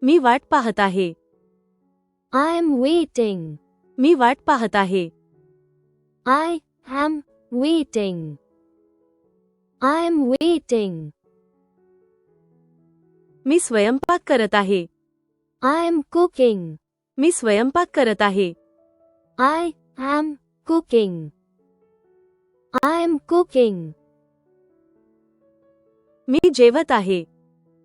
मी वाट पाहत आहे. I am waiting. मी वाट पाहत आहे. I am waiting. I am waiting. मी स्वयंपाक करत आहे. I am cooking. मी स्वयंपाक करत आहे. I am cooking. I am cooking. मी जेवत आहे.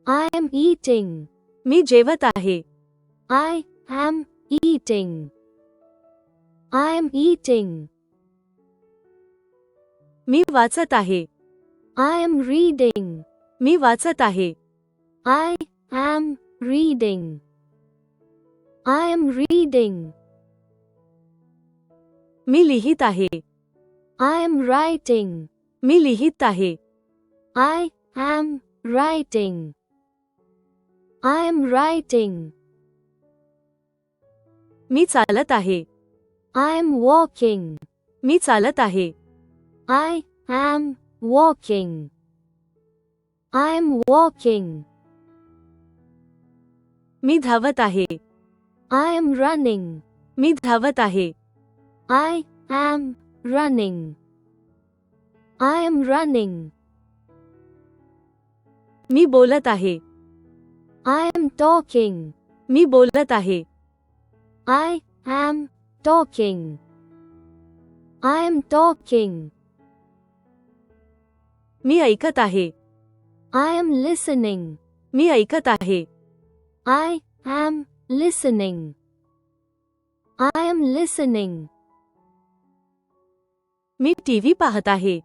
I am eating. मी जेवत आहे. I am eating. I am eating. मी वाचत आहे. I am reading. मी वाचत आहे. I am reading. I am reading. मी लिहित आहे. I am writing. मी लिहित आहे. I am writing. I am writing. मी चालत आहे. I am walking. मी चालत आहे. I am walking. I am walking. मी धावत आहे. I am running. मी धावत आहे. I am running. I am running. मी बोलत आहे. I am talking. मी बोलत आहे. I am talking. I am talking. मी ऐकत आहे. I am listening. मी ऐकत आहे. I am listening. I am listening. Me TV पाहत आहे.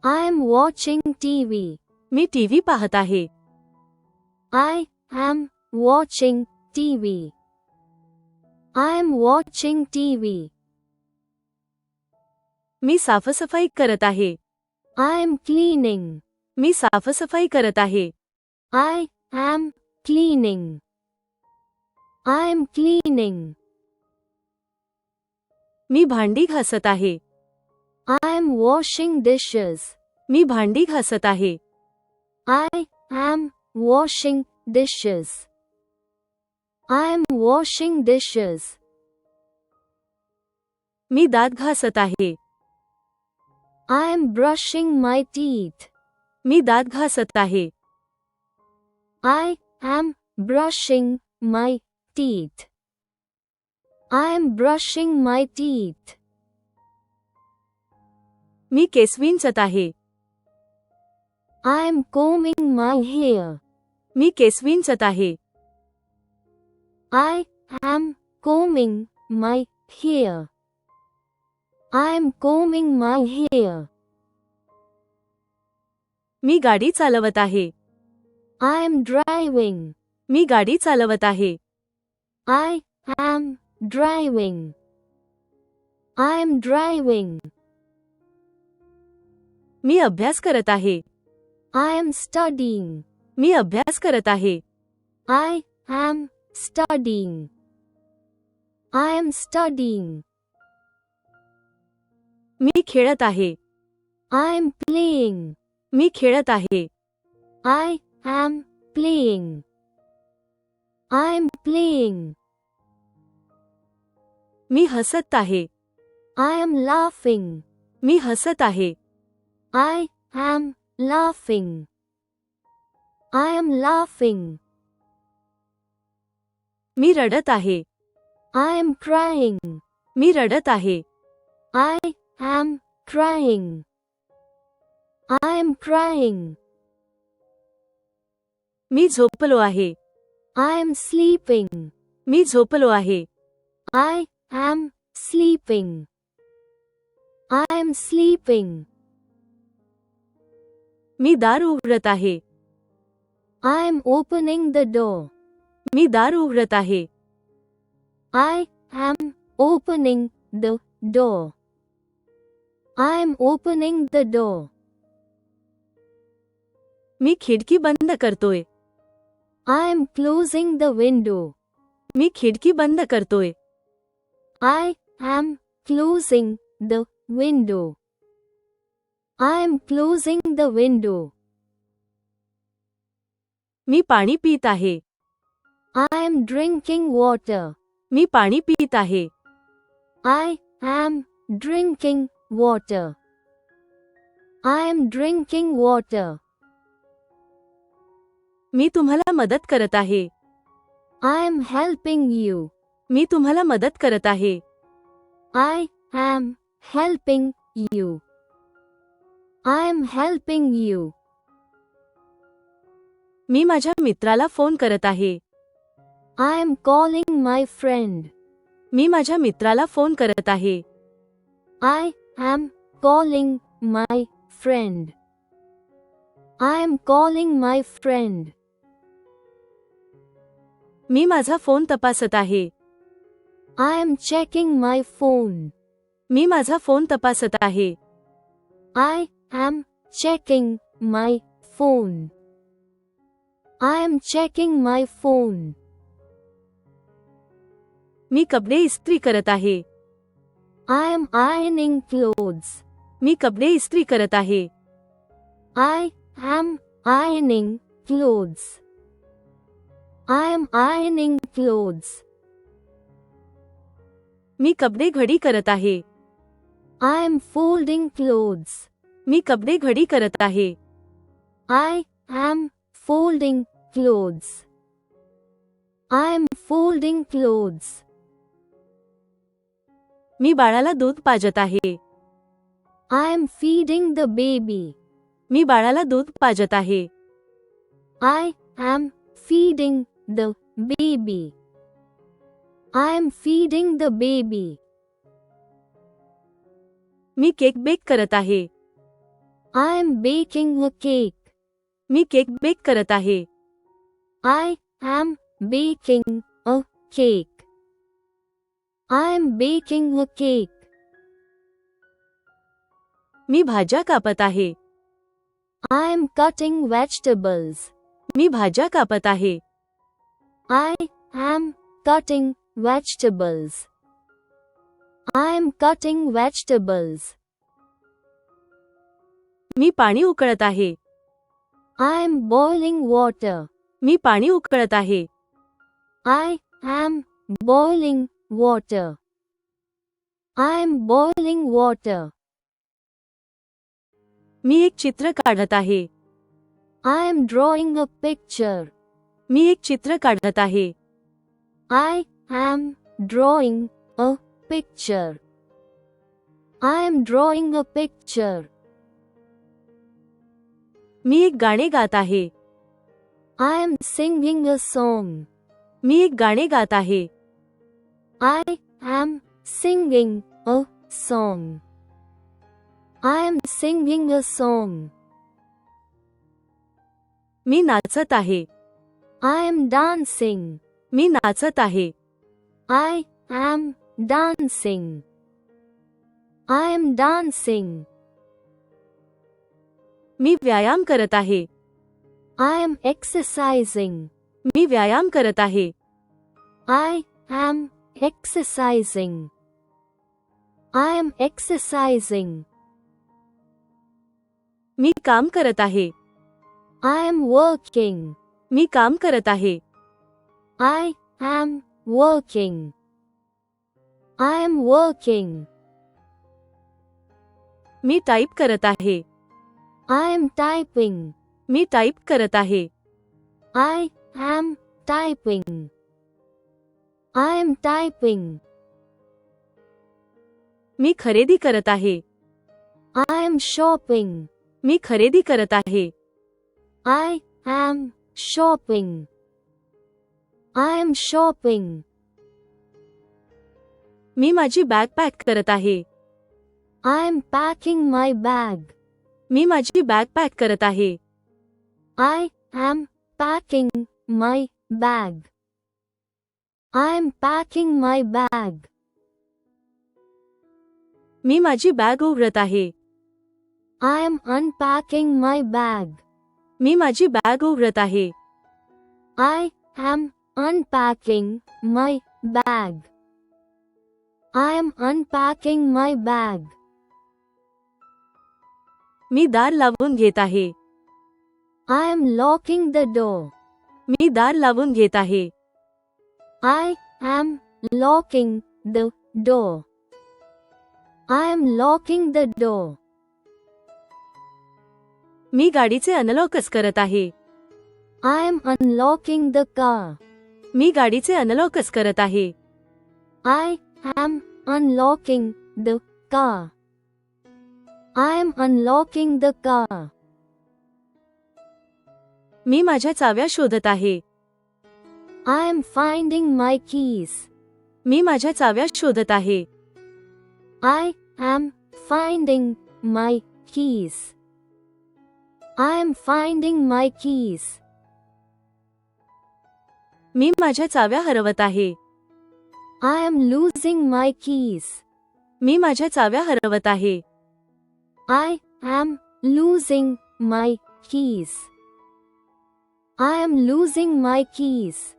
I am watching TV. Me TV पाहत आहे. I am watching TV. I am watching TV. मी साफसफाई करत आहे. I am cleaning. मी साफसफाई करत आहे. I am cleaning. I am cleaning. मी भांडी घासत आहे. I am washing dishes. मी भांडी घासत आहे. I am washing dishes. I am washing dishes. मी दात घासत आहे. I am brushing my teeth. मी दात घासत आहे. I am brushing my teeth. I am brushing my teeth. मी केस विंचत आहे. I am combing my hair. मी केस विंचत आहे. I am combing my hair. I am combing my hair. मी गाडी चालवत आहे. I am driving. मी गाडी चालवत आहे. I am driving. I am driving. मी अभ्यास करत आहे. I am studying. मी अभ्यास करत आहे. I am studying. I am studying. मी खेळत आहे. I am playing. मी खेळत आहे. I am playing. I am playing. मी हसत आहे. I am laughing. मी हसत आहे. I am laughing. I am laughing. मी रडत आहे. I am crying. मी रडत आहे. I am crying. I am crying. मी झोपलो आहे. I am sleeping. मी झोपलो आहे. I am sleeping. I am sleeping. मी दार उघडत आहे. I am opening the door. मी दार उघडत आहे. I am opening the door. I am opening the door. मी खिडकी बंद करतोय. I am closing the window. मी खिडकी बंद करतोय. I am closing the window. I am closing the window. मी पाणी पीत आहे. am drinking water. मी पाणी पीत आहे. I am drinking water. I am drinking water. मी तुम्हाला मदत करत आहे. I am helping you. मी तुम्हाला मदत करत आहे. I am helping you. I am helping you. मी माझ्या मित्राला फोन करत आहे. I am calling my friend. मी माझ्या मित्राला फोन करत आहे. I am calling my friend. I am calling my friend. मी माझा फोन तपासत आहे. I am checking my phone. मी माझा फोन तपासत आहे. I am checking my phone. I am checking my phone. मी कपडे इस्त्री करत आहे. I am ironing clothes. मी कपडे इस्त्री करत आहे. I am ironing clothes. I am ironing clothes. मी कपडे घडी करत आहे. I am folding clothes. मी कपडे घडी करत आहे. I am folding clothes. I am folding clothes. मी बाळाला दूध पाजत आहे. I am feeding the baby. मी बाळाला दूध पाजत आहे. I am feeding the baby. I am feeding the baby. मी केक बेक करत आहे. I am baking a cake. मी केक बेक करत आहे. I am baking a cake. I am baking a cake. मी भाज्या कापत आहे. I am cutting vegetables. मी भाज्या कापत आहे. I am cutting vegetables. I am cutting vegetables. मी पाणी उकळत आहे. I am boiling water. मी पाणी उकळत आहे. I am boiling water. I am boiling water. मी एक चित्र काढत आहे. I am drawing a picture. मी एक चित्र काढत आहे. I am drawing a picture. I am drawing a picture. मी एक गाणे गात आहे. I am singing a song. मी एक गाणे गात आहे. I am singing a song. I am singing a song. मी नाचत आहे. I am dancing. मी नाचत आहे. I am dancing. I am dancing. मी व्यायाम करत आहे. I am exercising. मी व्यायाम करत आहे. I am exercising. I am exercising. मी काम करत आहे. I am working. मी काम करत आहे. I am working. I am working. Me type करत आहे. I am typing. Me type करत आहे. I am typing. I am typing. मी खरेदी करत आहे. I am shopping. मी खरेदी करत आहे. I am shopping. I am shopping. मी माझी बॅग पॅक करत आहे. I am packing my bag. मी माझी बॅग पॅक करत आहे. I am packing my bag. I am packing my bag. मी माझी बॅग उघडत आहे. I am unpacking my bag. मी माझी बॅग उघडत आहे. I am unpacking my bag. I am unpacking my bag. मी दार लावून घेत आहे. I am locking the door. मी दार लावून घेत आहे. I am locking the door. I am locking the door. मी गाडीचे अनलॉकच करत आहे. I am unlocking the car. मी गाडीचे अनलॉकच करत आहे. I am unlocking the car. I am unlocking the car. मी माझ्या चाव्या शोधत आहे. I am finding my keys. मी माझ्या चाव्या शोधत आहे. I am finding my keys. I am finding my keys. मी माझ्या चाव्या हरवत आहे. I am losing my keys. मी माझ्या चाव्या हरवत आहे. I am losing my keys. I am losing my keys.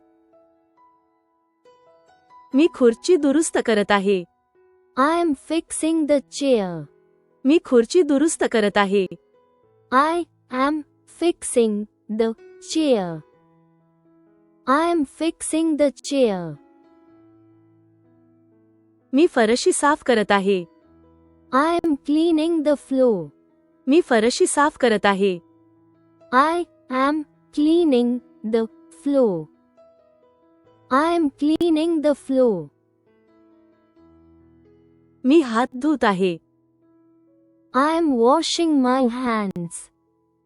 मी खुर्ची दुरुस्त करत आहे. I am fixing the chair. मी खुर्ची दुरुस्त करत आहे. I am fixing the chair. I am fixing the chair. मी फरशी साफ करत आहे. I am cleaning the floor. मी फरशी साफ करत आहे. I am cleaning the floor. I am cleaning the floor. मी हात धुत आहे. I am washing my hands.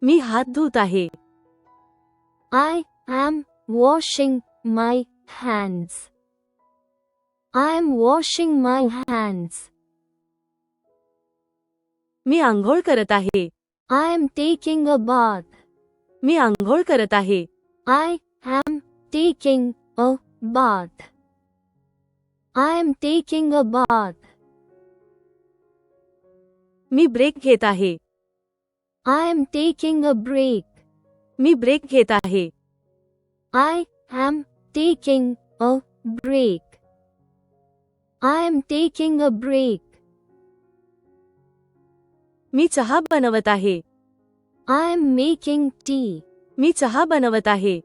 मी हात धुत आहे. I am washing my hands. I am washing my hands. मी आंघोळ करत आहे. I am taking a bath. मी आंघोळ करत आहे. I am taking a bath. I am taking a bath. मी ब्रेक घेत आहे. I am taking a break. मी ब्रेक घेत आहे. I am taking a break. I am taking a break. मी चहा बनवत आहे. I am making tea. मी चहा बनवत आहे.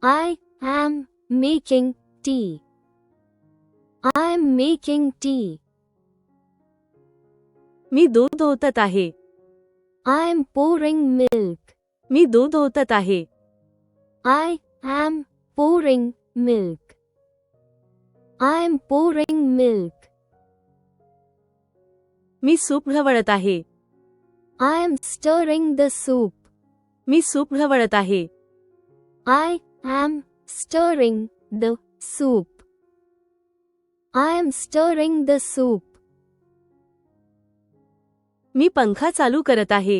I am making tea. I am making tea. मी दूध ओतत आहे. I am pouring milk. मी दूध ओतत आहे. I am pouring milk. I am pouring milk. मी सूप ढवळत आहे. I am stirring the soup. मी सूप ढवळत आहे. I am stirring the soup. I am stirring the soup. मी पंखा चालू करत आहे.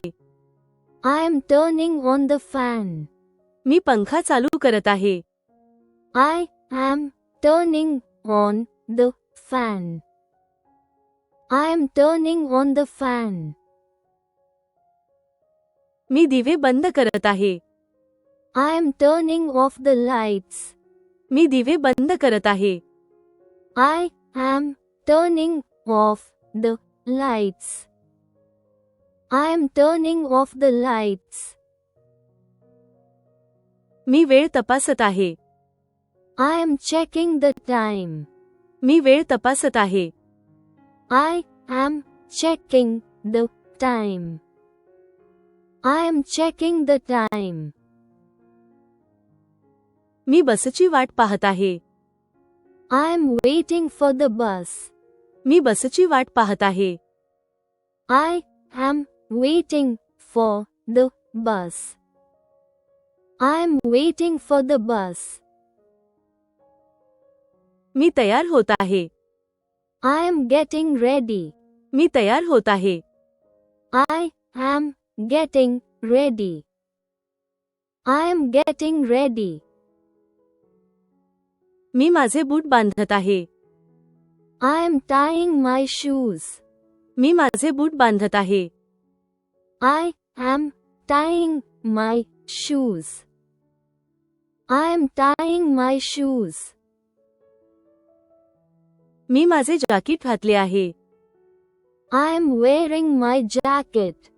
I am turning on the fan. मी पंखा चालू करत आहे. I am turning on the fan. I am turning on the fan. मी दिवे बंद करत आहे. I am turning off the lights. मी दिवे बंद करत आहे. I am turning off the lights. I am turning off the lights. मी वेळ तपासत आहे. I am checking the time. मी वेळ तपासत आहे. I am checking the time. I am checking the time. मी बसची वाट पाहत आहे. I am waiting for the bus. मी बसची वाट पाहत आहे. I am waiting for the bus. I am waiting for the bus. मी तयार होत आहे. I am getting ready. मी तयार होत आहे. I am getting ready. I am getting ready. मी माझे बूट बांधत आहे. I am tying my shoes. मी माझे बूट बांधत आहे. I am tying my shoes. I am tying my shoes. मी माझे जाकीट घातले आहे. I am wearing my jacket.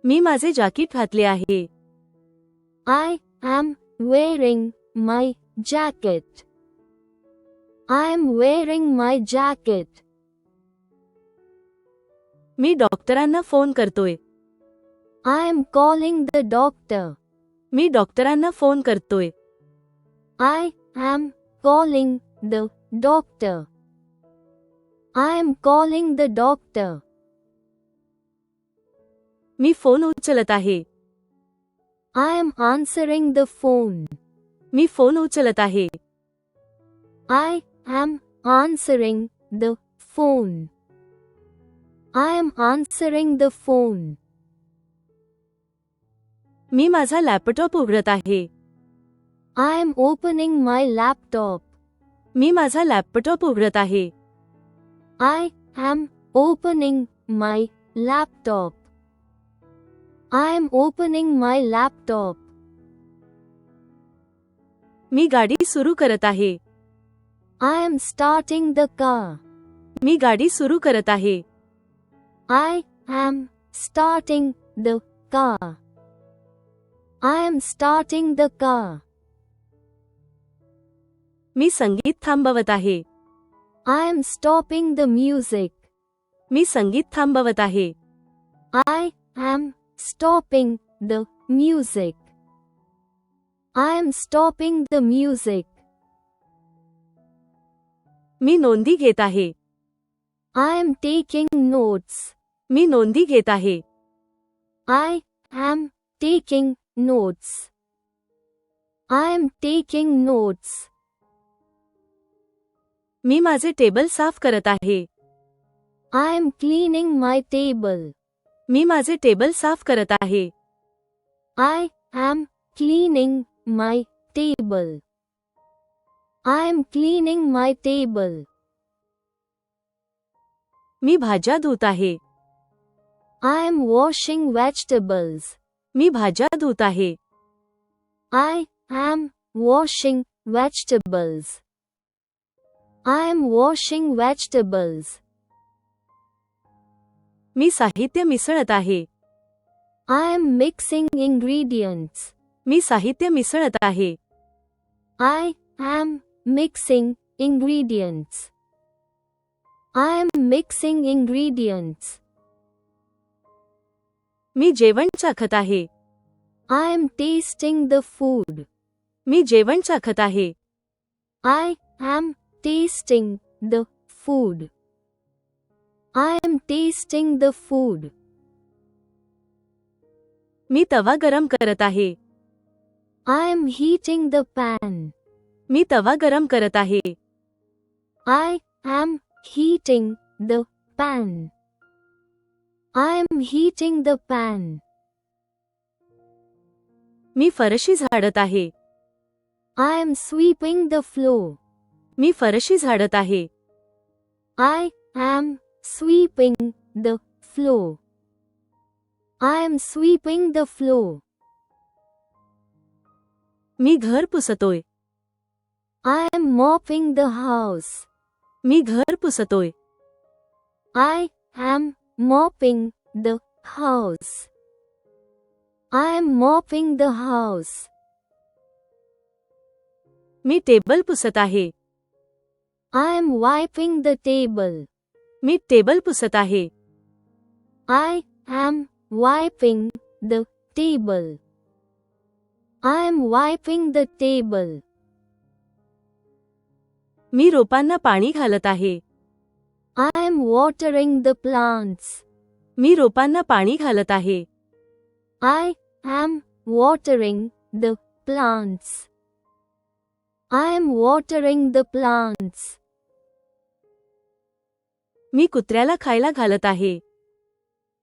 मी माझे जाकीट घातले आहे. I am wearing my jacket. I am wearing my jacket. मी डॉक्टरांना फोन करतोय. I am calling the doctor. मी डॉक्टरांना phone करतोय. I am calling the doctor. I am calling the doctor. Me phone उचलत आहे. I am answering the phone. Me phone उचलत आहे. I am answering the phone. I am answering the phone. मी माझा laptop उघडत आहे. I am opening my laptop. मी माझा laptop उघडत आहे. I am opening my laptop. I am opening my laptop. मी गाडी सुरू करत आहे. I am starting the car. मी गाडी सुरू करत आहे. I am starting the car. I am starting the car. मी संगीत थांबवत आहे. I am stopping the music. मी संगीत थांबवत आहे. I am stopping the music. I am stopping the music. मी नोंदी घेत आहे. I am taking notes. मी नोंदी घेत आहे. I am taking notes. I am taking notes. मी माझे टेबल साफ करत आहे. I am cleaning my table. मी माझे टेबल साफ करत आहे. I am cleaning my table. I am cleaning my table. मी भाज्या धुत आहे. I am washing vegetables. मी भाज्या धुत आहे. I am washing vegetables. I am washing vegetables. मी साहित्य मिसळत आहे. I am mixing ingredients. मी साहित्य मिसळत आहे. I am mixing ingredients. I am mixing ingredients. मी जेवण चाखत आहे. I am tasting the food. मी जेवण चाखत आहे. I am tasting the food. I am tasting the food. मी तवा गरम करत आहे. I am heating the pan. मी तवा गरम करत आहे. I am heating the pan. I am heating the pan. मी फरशी झाडत आहे. I am sweeping the floor. मी फरशी झाडत आहे. I am sweeping the floor. I am sweeping the floor. मी घर पुसतोय. I am mopping the house. मी घर पुसतोय. I am mopping the house. I am mopping the house. Me table पुसत आहे. I am wiping the table. Me table पुसत आहे. I am wiping the table. I am wiping the table. मी रोपांना पाणी घालत आहे. I am watering the plants. मी रोपांना पाणी घालत आहे. I am watering the plants. I am watering the plants. मी कुत्र्याला खायला घालत आहे.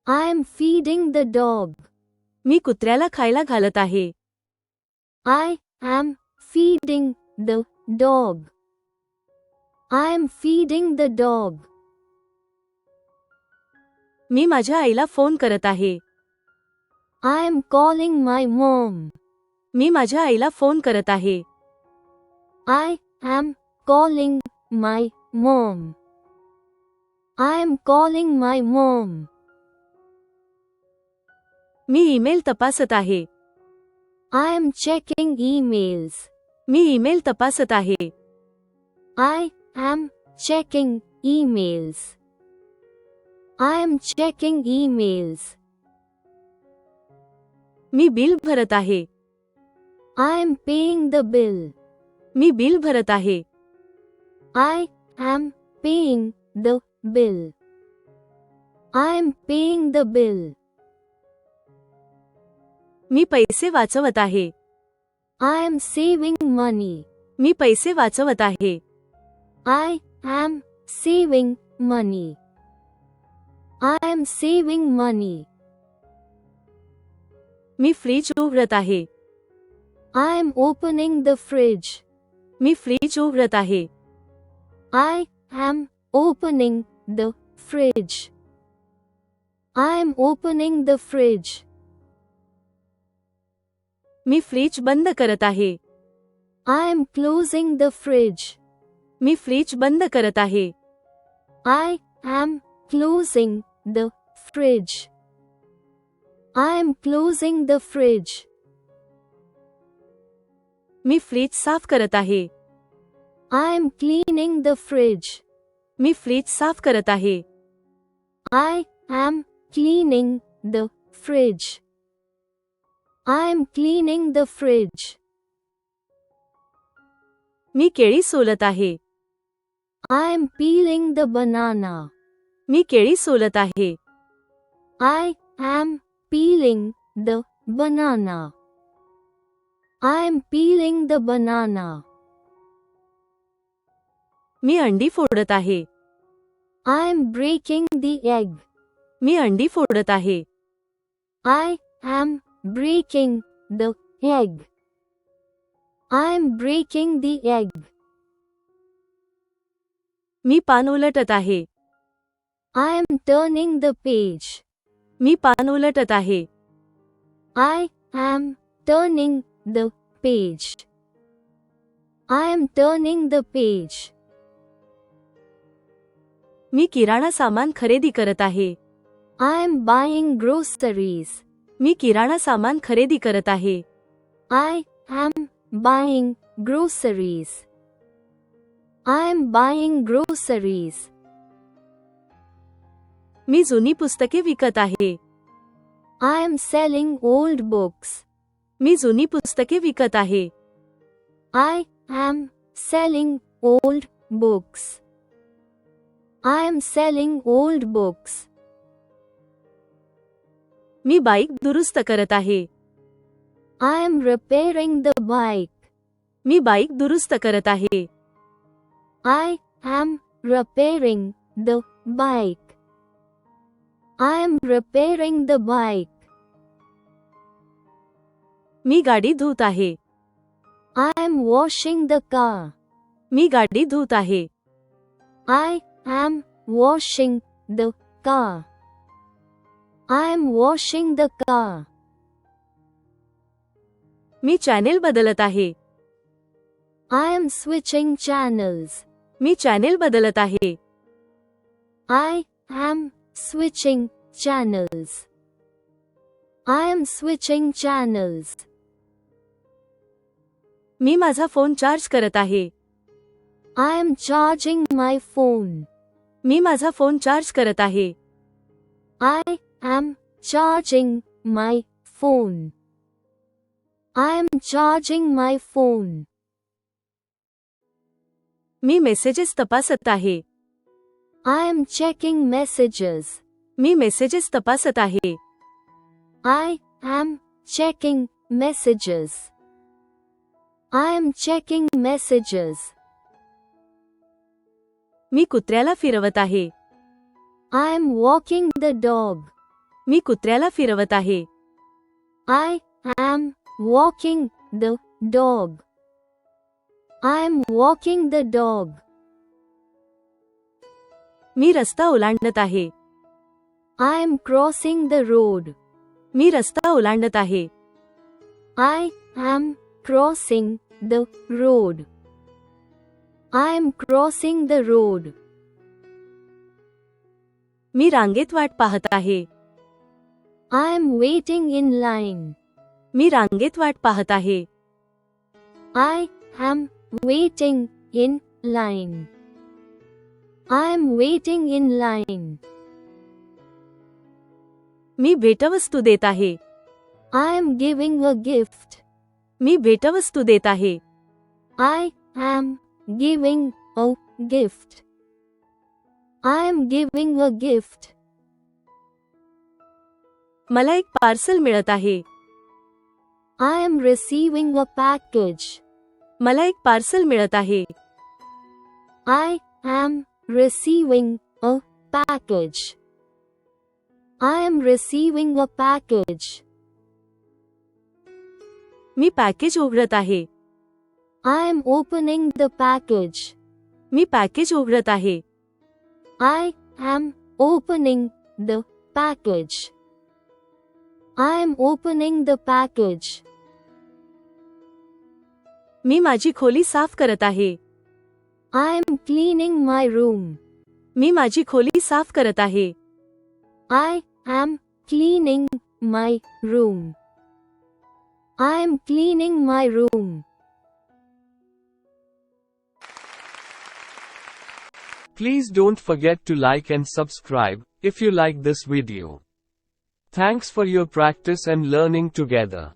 I am feeding the dog. मी कुत्र्याला खायला घालत आहे. I am feeding the dog. I am feeding the dog. मी माझ्या आईला फोन करत आहे. I am calling my mom. मी माझ्या आईला फोन करत आहे. I am calling my mom. I am calling my mom. Me email तपासत आहे. I am checking emails. Me email तपासत आहे. I am checking emails. I am checking emails. Me bill Bharat आहे. I am paying the bill. Me bill Bharat आहे. I am paying the bill. I am paying the bill. मी पैसे वाचवत आहे. I am saving money. मी पैसे वाचवत आहे. I am saving money. I am saving money. मी fridge उघडत आहे. I am opening the fridge. मी fridge उघडत आहे. I am opening the fridge. I am opening the fridge. मी फ्रीज बंद करत आहे. I am closing the fridge. मी फ्रीज बंद करत आहे. I am closing the fridge. I am closing the fridge. मी फ्रीज साफ करत आहे. I am cleaning the fridge. मी फ्रीज साफ करत आहे. I am cleaning the fridge. I am cleaning the fridge. मी केळी सोलत आहे. I am peeling the banana. मी केळी सोलत आहे. I am peeling the banana. I am peeling the banana. मी अंडी फोडत आहे. I am breaking the egg. मी अंडी फोडत आहे. I am breaking the egg. I am breaking the egg. मी पान उलटत आहे. I am turning the page. मी पान उलटत आहे. I am turning the page. I am turning the page. मी किराणा सामान खरेदी करत आहे. I am buying groceries. मी किराणा सामान खरेदी करत आहे. I am buying groceries. I am buying groceries. मी जुनी पुस्तके विकत आहे. I am selling old books. मी जुनी पुस्तके विकत आहे. I am selling old books. I am selling old books. Me bike दुरुस्त करत आहे. I am repairing the bike. Me bike दुरुस्त करत आहे. I am repairing the bike. I am repairing the bike. मी गाडी धुत आहे. I am washing the car. मी गाडी धुत आहे. I am washing the car. I am washing the car. Me channel बदलत आहे. I am switching channels. Me channel बदलत आहे. I am switching channels. I am switching channels. मी माझा phone charge करत आहे. I am charging my phone. मी माझा phone charge करत आहे. I am charging my phone. I am charging my phone. Me messages तपासत आहे. I am checking messages. Me messages तपासत आहे. I am checking messages. I am checking messages. मी कुत्र्याला फिरवत आहे. I am walking the dog. मी कुत्र्याला फिरवत आहे. I am walking the dog. I am walking the dog. मी रस्ता ओलांडत आहे. I am crossing the road. मी रस्ता ओलांडत आहे. I am crossing the road. I am crossing the road. मी रांगेत वाट पाहत आहे. I am waiting in line. मी रांगेत वाट पाहत आहे. I am waiting in line. I am waiting in line. मी भेटवस्तू देत आहे. I am giving a gift. मी भेटवस्तू देत आहे. I am giving a gift. I am giving a gift. मला एक पार्सल मिळत आहे. I am receiving a package. मला एक पार्सल मिळत आहे. I am receiving a package. I am receiving a package. Me package उघडत आहे. I am opening the package. Me package उघडत आहे. I am opening the package. I am opening the package. मी माझी खोली साफ करत आहे. I am cleaning my room. मी माझी खोली साफ करत आहे. I am cleaning my room. I am cleaning my room. Please don't forget to like and subscribe if you like this video. Thanks for your practice and learning together.